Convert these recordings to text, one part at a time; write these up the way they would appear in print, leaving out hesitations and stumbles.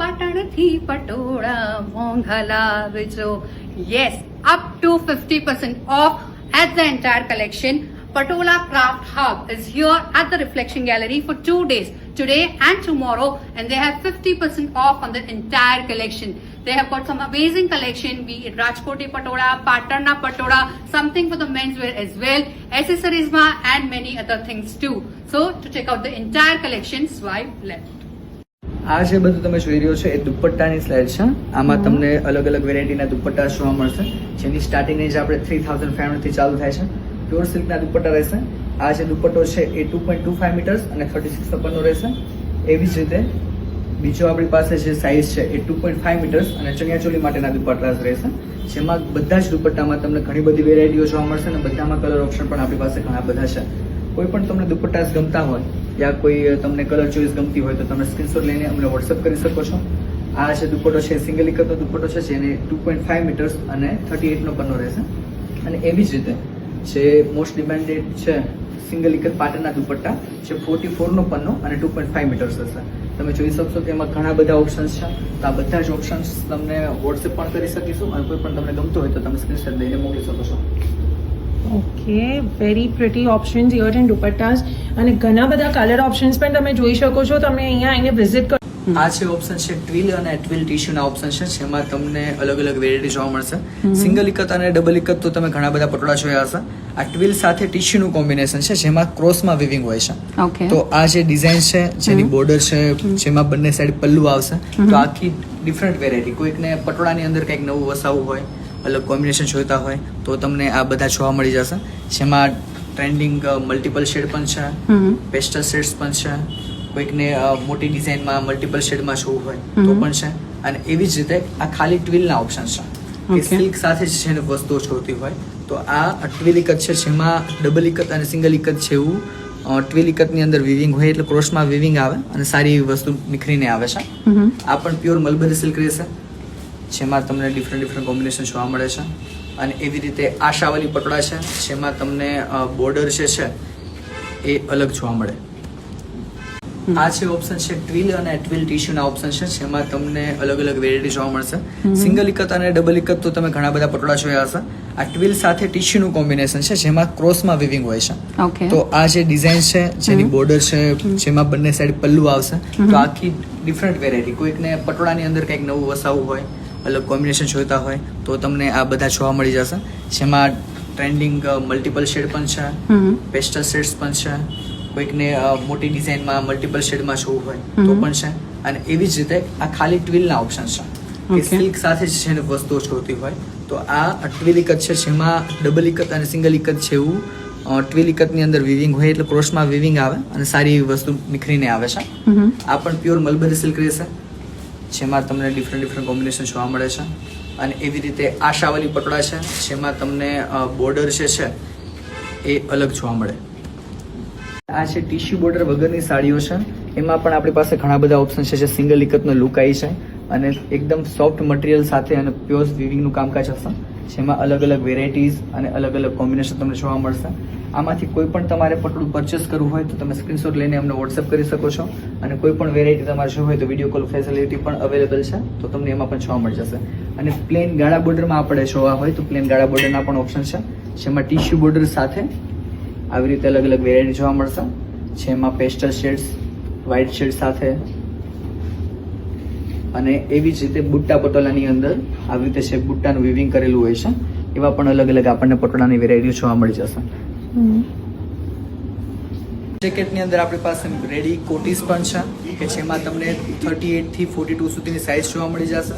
પાટણથી પટોળા મોંઘા લાવજો. Yes, up to 50% off at the entire collection. Patola Craft Hub is here at the Reflection Gallery for 2 days, today and tomorrow, and they have 50% off on the entire collection. They have got some amazing collection, be it Rajkoti Patola, Patana Patola, something for the menswear as well, accessories ma, and many other things too. So to check out the entire collection, swipe left. આ જે બધું તમે જોઈ રહ્યો છો એ દુપટ્ટાની slide છે. આમાં તમને અલગ અલગ વેરાયટીના દુપટ્ટા જોવા મળશે, જેની સ્ટાર્ટિંગ રેન્જ આપણે 3500 થી ચાલુ થાય છે. પ્યોર સિલ્કના દુપટ્ટા રહેશે. આ જે દુપટ્ટો છે એ 2.25 મીટર્સ અને 36 નંબરનો રહેશે. એવી જ રીતે બીજો આપણી પાસે જે સાઇઝ છે એ 2.5 મીટર્સ અને ચણિયાચોલી માટેના દુપટ્ટા રહેશે, જેમાં બધા જ દુપટ્ટામાં તમને ઘણી બધી વેરાયટીઓ જોવા મળશે અને બધામાં કલર ઓપ્શન પણ આપણી પાસે ઘણા બધા છે. કોઈ પણ તમને દુપટ્ટા ગમતા હોય યા કોઈ તમને કલર ચોઈસ ગમતી હોય તો તમે સ્ક્રીનશોટ લઈને અમને વોટ્સઅપ કરી શકો છો. આ જે દુપટ્ટો છે સિંગલ ઇકતનો દુપટ્ટો છે, જેને 2.5 મીટર્સ અને 38 નો પન્નો રહેશે. અને એવી જ રીતે જે મોસ્ટ ડિમાન્ડેડ છે સિંગલ ઇકત પાટણના દુપટ્ટા જે 44 નો પન્નો અને 2.5 મીટર્સ હશે. તમે જોઈ શકશો કે એમાં ઘણા બધા ઓપ્શન્સ છે. તો આ બધા જ ઓપ્શન્સ તમને વોટ્સએપ પણ કરી શકીશું અને કોઈ પણ તમને ગમતું હોય તો તમે સ્ક્રીનશોટ લઈને મોકલી શકો છો. Okay, very pretty options here in dupattas અને ઘણા બધા કલર ઓપ્શન્સ પણ તમે જોઈ શકો છો. તમે અહીંયા આવીને વિઝિટ કરો. આ જે ઓપ્શન છે ટ્વિલ અને ટ્વિલ ટીશ્યુના ઓપ્શન છે, જેમાં તમને અલગ અલગ વેરાયટી જોવા મળશે. સિંગલ ઇકત અને ડબલ ઇકત તો તમે ઘણા બધા પટોળા જોયા હશે. આ ટ્વિલ સાથે ટીશ્યુનું કોમ્બિનેશન છે, જેમાં ક્રોસમાં વિવિંગ હોય છે. તો આ જે ડિઝાઇન છે જેની બોર્ડર છે, જેમાં બંને સાઈડ પલ્લુ આવશે, તો આખી ડિફરન્ટ વેરાયટી. કોઈકને પટોળાની અંદર કંઈક નવું વસાવવું હોય, અલગ કોમ્બિનેશન જોઈતા હોય તો તમને આ બધા જોવા મળી જશે. જેમાં ટ્રેન્ડિંગ મલ્ટિપલ શેડ પણ છે, પેસ્ટલ શેડ્સ પણ છે. કોઈકને મોટી ડિઝાઇનમાં મલ્ટિપલ શેડમાં જોવું હોય તો પણ છે. અને એવી જ રીતે આ ખાલી ટ્વિલના ઓપ્શન છે કે સિલ્ક સાથે જ જેને વસ્તુઓ જોઈતી હોય તો આ ટ્વિલ ઇકત છે, જેમાં ડબલ ઇકત અને સિંગલ ઇકત છે એવું ટ્વિલ ઇકતની અંદર વિવિંગ હોય એટલે ક્રોસમાં વિવિંગ આવે અને સારી એવી વસ્તુ નીકળીને આવે છે. આ પણ પ્યોર મલબરી સિલ્ક રહેશે, જેમાં તમને ડિફરન્ટ કોમ્બિનેશન જોવા મળે છે. અને એવી રીતે આશાવાળી પટોળા છે, જેમાં તમને બોર્ડર જે છે એ અલગ જોવા મળે. આ જે ઓપ્શન છે ટ્વિલ અને ટ્વિલ ટીશ્યુના ઓપ્શન છે, જેમાં તમને અલગ અલગ વેરાયટી જોવા મળશે. સિંગલ ઇકત અને ડબલ ઇકત તો તમે ઘણા બધા પટોળા જોયા હશે. આ ટ્વિલ સાથે ટીશ્યુનું કોમ્બિનેશન છે, જેમાં ક્રોસમાં વિવિંગ હોય છે. તો આ જે ડિઝાઇન છે જેની બોર્ડર છે, જેમાં બંને સાઈડ પલ્લુ આવશે, તો આખી ડિફરન્ટ વેરાયટી. કોઈકને પટોળાની અંદર કંઈક નવું વસાવવું હોય, અલગ કોમ્બિનેશન જોઈતા હોય તો તમને આ બધા જોવા મળી જશે. જેમાં ટ્રેન્ડિંગ મલ્ટિપલ શેડ પણ છે, પેસ્ટલ શેડ્સ પણ છે. કોઈકને મોટી ડિઝાઇનમાં મલ્ટિપલ શેડમાં જોવું હોય તો પણ છે. અને એવી જ રીતે આ ખાલી ટ્વિલના ઓપ્શન છે કે સિલ્ક સાથે જ જેને વસ્તુઓ જોઈતી હોય તો આ ટ્વિલ ઇકત છે, જેમાં ડબલ ઇકત અને સિંગલ ઇકત છે એવું ટ્વિલ ઇકતની અંદર વિવિંગ હોય એટલે ક્રોસમાં વિવિંગ આવે અને સારી એવી વસ્તુ નીકળીને આવે છે. આ પણ પ્યોર મલબરી સિલ્ક રહેશે, જેમાં તમને ડિફરન્ટ કોમ્બિનેશન જોવા મળે છે. અને એવી રીતે આશાવાળી પટોળા છે, જેમાં તમને બોર્ડર જે છે એ અલગ જોવા મળે. આ છે ટીશ્યુ બોર્ડર વગરની સાડીઓ છે. એમાં પણ આપણી પાસે ઘણા બધા ઓપ્શન છે, જે સિંગલ ઇકતનો લુક આવી છે અને એકદમ સોફ્ટ મટીરિયલ સાથે અને પ્યોર વિવિંગનું કામકાજ હશે, જેમાં અલગ અલગ વેરાયટીઝ અને અલગ અલગ કોમ્બિનેશન તમને જોવા મળશે. આમાંથી કોઈ પણ તમારે પટોળું પરચેસ કરવું હોય તો તમે સ્ક્રીનશોટ લઈને અમને વોટ્સએપ કરી શકો છો. અને કોઈ પણ વેરાયટી તમારે જોવું હોય તો વિડીયો કોલ ફેસિલિટી પણ અવેલેબલ છે, તો તમને એમાં પણ જોવા મળી જશે. અને પ્લેન ગાળા બોર્ડરમાં આપણે જોવા હોય તો પ્લેન ગાળા બોર્ડરના પણ ઓપ્શન છે, જેમાં ટીશ્યુ બોર્ડર સાથે આવી રીતે અલગ અલગ વેરાયટી જોવા મળશે. જેમાં પેસ્ટલ શેડ્સ, વ્હાઇટ શેડ સાથે અને એવી જ રીતે બુટ્ટા પટોલાની અંદર આવી રીતે છે બુટ્ટાનું વિવિંગ કરેલું હોય છે. એવા પણ અલગ અલગ આપણને પટોળાની વેરાયટીઓ જોવા મળી જશે. જેકેટની અંદર આપણી પાસે રેડી કોટીસ પણ છે કે જેમાં તમને 38 થી 42 સુધીની સાઇઝ જોવા મળી જશે.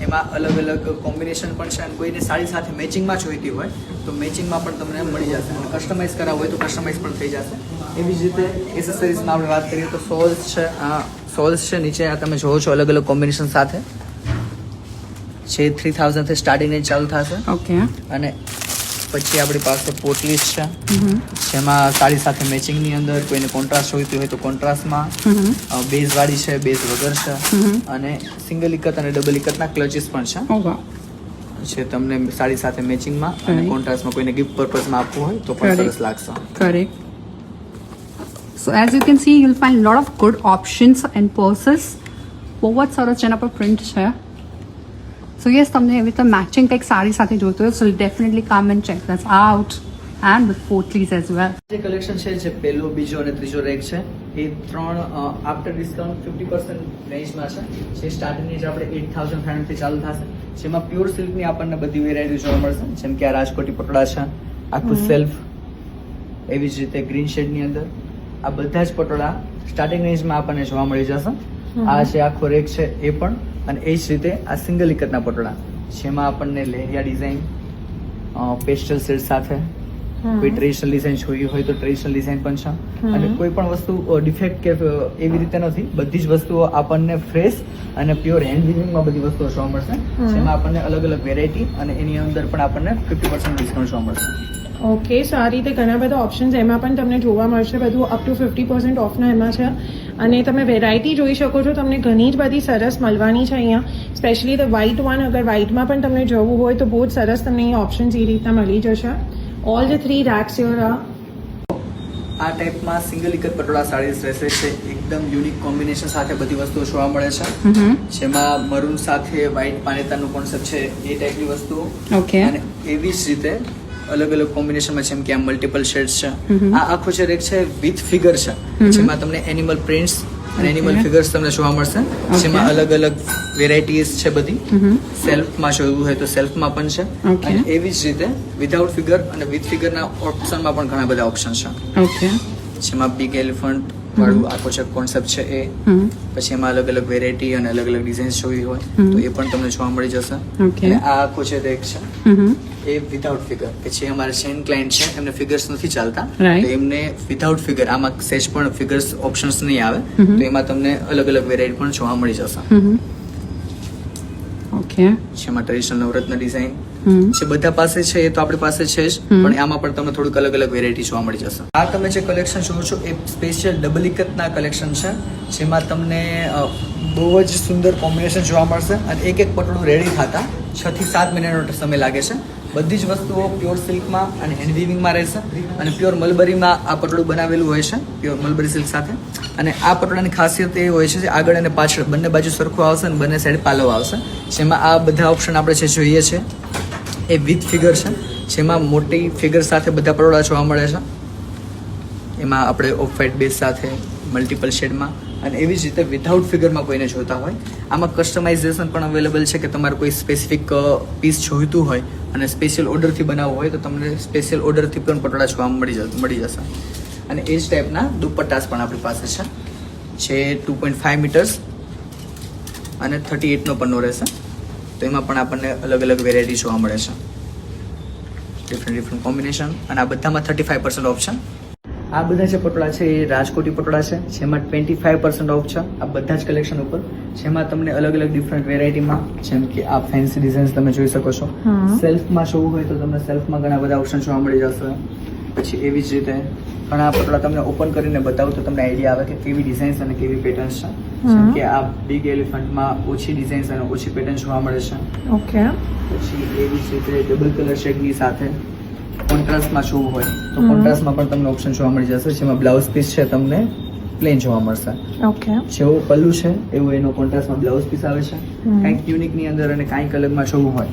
એમાં અલગ અલગ કોમ્બિનેશન પણ છે અને કોઈને સાડી સાથે મેચિંગમાં જોઈતી હોય તો મેચિંગમાં પણ તમને મળી જશે. અને કસ્ટમાઇઝ કરાવવું હોય તો કસ્ટમાઇઝ પણ થઈ જશે. એવી જ રીતે એસેસરીઝમાં આપણે વાત કરીએ તો સોલ્સ છે. સોલ્સ છે નીચે આ તમે જોવો છો અલગ અલગ કોમ્બિનેશન સાથે છે. 3000 થી સ્ટાર્ટિંગ ચાલુ થશે. અને પછી આપણી પાસે પોટલીસ છે, જેમાં સાડી સાથે મેચિંગની અંદર કોઈને કોન્ટ્રાસ્ટ જોઈતી હોય તો કોન્ટ્રાસ્ટમાં. બેઝ વાળી છે, બેઝ વગર છે. અને સિંગલ ઇકત અને ડબલ ઇકતના ક્લચીસ પણ છે તમને સાડી સાથે મેચિંગમાં અને કોન્ટ્રાસ્ટમાં કોઈને ગિફ્ટ પર્પઝમાં આપવું હોય તો પણ સરસ લાગશે. Correct. So as you can see, you'll find a lot of good options and purses બહુ જ સરસ જેના પર પ્રિન્ટ છે. સો યસ, તમને એવી રીતે મેચિંગ કંઈક સાડી સાથે જોઈતું હોય so definitely come and check that's out and with potlis as well. જે કલેક્શન છે જે પહેલો, બીજો અને ત્રીજો રેક છે એ ત્રણ આફ્ટર ડિસ્કાઉન્ટ 50% રેન્જમાં છે. જે સ્ટાર્ટિંગ રેન્જ આપણે 8,500 થી ચાલુ થશે. જેમાં પ્યોર સિલ્કની આપણને બધી વેરાયટી જોવા મળશે. જેમ કે આ રાજકોટી પટોળા છે, આખું સેલ્ફ, એવી જ રીતે ગ્રીન શેડની અંદર આ બધા જ પટોળા સ્ટાર્ટિંગ રેન્જમાં આપણને જોવા મળી જશે. આ જે આખો રેક છે એ પણ, અને એ જ રીતે આ સિંગલ ઇકતના પટોળા જેમાં આપણને લહેરિયા ડિઝાઇન, પેસ્ટલ શેડ સાથે કોઈ ટ્રેડિશનલ ડિઝાઇન જોઈએ હોય તો ટ્રેડિશનલ ડિઝાઇન પણ છે. અને કોઈ પણ વસ્તુ ડિફેક્ટ કે એવી રીતે નથી. બધી જ વસ્તુઓ આપણને ફ્રેશ અને પ્યોર હેન્ડ વીવિંગમાં બધી વસ્તુઓ જોવા મળશે. જેમાં આપણને અલગ અલગ વેરાયટી અને એની અંદર પણ આપણને 50% ડિસ્કાઉન્ટ જોવા મળશે. ઓકે, સો આ રીતે ઘણા બધા ઓપ્શન્સ એમાં પણ તમને જોવા મળશે. બધું અપ ટુ 50% ઓફના એમાં છે. અને તમે વેરાયટી જોઈ શકો છો, તમને ઘણી જ બધી સરસ મળવાની છે અહીંયા. સ્પેશિયલી ધ વ્હાઇટ વન, અગર વ્હાઇટમાં પણ તમને જવું હોય તો બહુ જ સરસ તમને અહીંયા ઓપ્શન્સ એ રીતના મળી જશે. ઓલ ધ 3 રેક્સ યોર આ ટાઈપમાં સિંગલ ઇકત પટોળા સાડીઝ રહેશે છે. એકદમ યુનિક કોમ્બિનેશન સાથે બધી વસ્તુઓ જોવા મળે છે. જેમાં મરૂન સાથે વ્હાઇટ પાનેતાનું કોન્સેપ્ટ છે એ ટાઈપની વસ્તુઓ. ઓકે. અને એવી જ રીતે અલગ અલગ કોમ્બિનેશનમાં જેમ કે આ મલ્ટિપલ શેડ્સ છે. આ આખો જે રેક છે વિથ ફિગર છે. જેમાં તમને એનિમલ પ્રિન્ટ્સ અને એનિમલ ફિગર્સ તમને જોવા મળશે. જેમાં અલગ અલગ વેરાયટીઝ છે બધી. સેલ્ફમાં જોવું હોય તો સેલ્ફમાં પણ છે. અને એવી જ રીતે વિધાઉટ ફિગર અને વિથ ફિગરના ઓપ્શનમાં પણ ઘણા બધા ઓપ્શન છે. ઓકે. જેમાં બિગ એલિફન્ટ વાળું આખો જે કોન્સેપ્ટ છે એ, પછી એમાં અલગ અલગ વેરાયટી અને અલગ અલગ ડિઝાઇન્સ જોવી હોય તો એ પણ તમને જોવા મળી જશે. અને આ આખો જે રેક છે એ વિધાઉટ ફિગર, કે જે અમારા ચેન ક્લાયન્ટ છે એમને ફિગર્સ નથી ચાલતા, તો એમને વિધાઉટ ફિગર, આમાં સેજ પણ ફિગર્સ ઓપ્શન્સ નહીં આવે, તો એમાં તમને અલગ અલગ વેરાયટી પણ જોવા મળી જશે. ઓકે. જેમાં ટ્રેડિશનલ નવરત્ન ડિઝાઇન જે બધા પાસે છે એ તો આપણી પાસે છે જ, પણ આમાં પણ તમને થોડુંક અલગ અલગ વેરાયટી જોવા મળી જશે. આ તમે જે કલેક્શન જોવો છો એ સ્પેશિયલ ડબલ ઇકતના કલેક્શન છે. જેમાં તમને બહુ જ સુંદર કોમ્બિનેશન જોવા મળશે. અને એક એક પટોળું રેડી થતા 6 થી 7 મિનિટનો સમય લાગે છે. બધી જ વસ્તુઓ પ્યોર સિલ્કમાં અને હેન્ડ વીવિંગમાં રહેશે. અને પ્યોર મલબરીમાં આ પટોળું બનાવેલું હોય છે, પ્યોર મલબરી સિલ્ક સાથે. અને આ પટોળાની ખાસિયત એ હોય છે કે આગળ અને પાછળ બંને બાજુ સરખું આવશે અને બંને સાઈડ પાલવ આવશે. જેમાં આ બધા ઓપ્શન આપણે જે જોઈએ છે એ વિથ ફિગર છે. જેમાં મોટી ફિગર સાથે બધા પટોળા જોવા મળે છે. એમાં આપણે ઓફ વ્હાઇટ બેઝ સાથે મલ્ટિપલ શેડમાં, અને એવી જ રીતે વિધાઉટ ફિગરમાં કોઈને જોતા હોય. આમાં કસ્ટમાઇઝેશન પણ અવેલેબલ છે કે તમારે કોઈ સ્પેસિફિક પીસ જોઈતું હોય અને સ્પેશિયલ ઓર્ડરથી બનાવવું હોય તો તમને સ્પેશિયલ ઓર્ડરથી પણ પટોળા જોવા મળી જશે. અને એ જ ટાઈપના દુપટ્ટાસ પણ આપણી પાસે છે, જે 2.5 મીટર્સ અને 38નો પન્નો રહેશે. તો એમાં પણ આપણને અલગ અલગ વેરાયટી જોવા મળે છે, ડિફરન્ટ કોમ્બિનેશન. અને આ બધામાં 35% ઓફ છે. આ બધા જે પટોળા છે એ રાજકોટી પટોળા છે, જેમાં 25% ઓફ છે આ બધા જ કલેક્શન ઉપર. જેમાં તમને અલગ અલગ ડિફરન્ટ વેરાયટીમાં, જેમ કે આ ફેન્સી ડિઝાઇન્સ તમે જોઈ શકો છો. સેલ્ફમાં જોવું હોય તો તમને સેલ્ફમાં ઘણા બધા ઓપ્શન જોવા મળી જશે. પછી એવી જ રીતે ઘણા પટોળા તમને ઓપન કરીને બતાવું તો તમને આઈડિયા આવે કે કેવી ડિઝાઇન્સ અને કેવી પેટર્ન્સ છે. જેમ કે આ બિગ એલિફન્ટમાં ઓછી ડિઝાઇન્સ અને ઓછી પેટર્ન જોવા મળે છે. ઓકે. પછી એવી જ રીતે ડબલ કલર શેડની સાથે કોન્ટ્રાસ્ટમાં જોવું હોય તો કોન્ટ્રાસ્ટમાં પણ તમને ઓપ્શન જોવા મળી જશે. જેમાં બ્લાઉઝ પીસ છે તમને પ્લેન જોવા મળશે. ઓકે. જેવું પલ્લુ છે એવું એનો કોન્ટ્રાસ્ટમાં બ્લાઉઝ પીસ આવે છે. કંઈક યુનિકની અંદર અને કંઈક અલગમાં જોવું હોય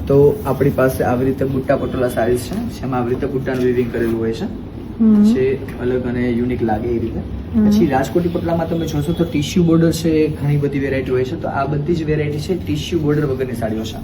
તો આપણી પાસે આવી રીતે બુટ્ટા પટોળા સારીઝ છે, જેમાં આવી રીતે બુટ્ટાનું વીવિંગ કરેલું હોય છે, જે અલગ અને યુનિક લાગે એ રીતે. પછી રાજકોટી પટોળામાં તમે જોશો તો ટિશ્યુ બોર્ડર છે, ઘણી બધી વેરાયટી હોય છે. તો આ બધી જ વેરાયટી છે ટિશ્યુ બોર્ડર વગરની સાડીઓ છે.